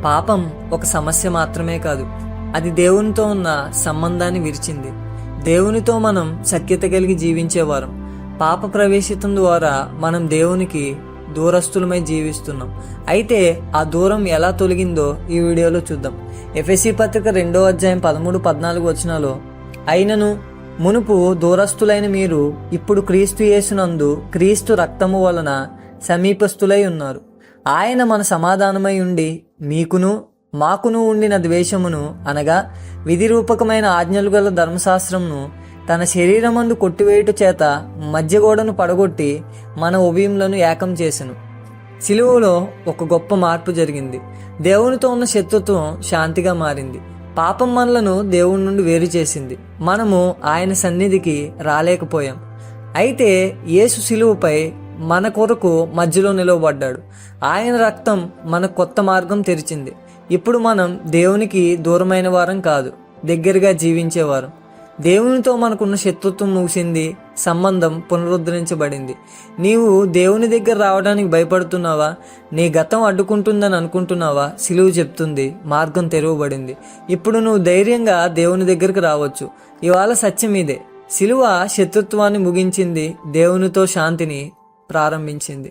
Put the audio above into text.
పాపం ఒక సమస్య మాత్రమే కాదు, అది దేవునితో ఉన్న సంబంధాన్ని విరిచింది. దేవునితో మనం సఖ్యత కలిగి జీవించేవారం. పాప ప్రవేశితం ద్వారా మనం దేవునికి దూరస్తులమై జీవిస్తున్నాం. అయితే ఆ దూరం ఎలా తొలగిందో ఈ వీడియోలో చూద్దాం. ఎఫెసీ పత్రిక 2వ అధ్యాయం 13-14 వచనాల్లో, అయినను మునుపు దూరస్తులైన మీరు ఇప్పుడు క్రీస్తు యేసునందు క్రీస్తు రక్తము వలన సమీపస్తులై ఉన్నారు. ఆయన మన సమాధానమై ఉండి మీకును మాకును ఉండిన ద్వేషమును అనగా విధిరూపకమైన ఆజ్ఞలు గల ధర్మశాస్త్రమును తన శరీరమందు కొట్టివేయుట చేత మధ్యగోడను పడగొట్టి మన ఉభయములను ఏకం చేసెను. సిలువలో ఒక గొప్ప మార్పు జరిగింది. దేవునితో ఉన్న శత్రుత్వం శాంతిగా మారింది. పాపం మనలను దేవుని నుండి వేరు చేసింది. మనము ఆయన సన్నిధికి రాలేకపోయాం. అయితే యేసు సిలువపై మన కొరకు మధ్యలో నిలవబడ్డాడు. ఆయన రక్తం మనకు కొత్త మార్గం తెరిచింది. ఇప్పుడు మనం దేవునికి దూరమైన వారం కాదు, దగ్గరగా జీవించేవారు. దేవునితో మనకున్న శత్రుత్వం ముగిసింది, సంబంధం పునరుద్ధరించబడింది. నీవు దేవుని దగ్గర రావడానికి భయపడుతున్నావా? నీ గతం అడ్డుకుంటుందని అనుకుంటున్నావా? సిలువ చెప్తుంది, మార్గం తెరవబడింది. ఇప్పుడు నువ్వు ధైర్యంగా దేవుని దగ్గరికి రావచ్చు. ఇవాళ సత్యం ఇదే. సిలువ శత్రుత్వాన్ని ముగించింది, దేవునితో శాంతిని ప్రారంభించింది.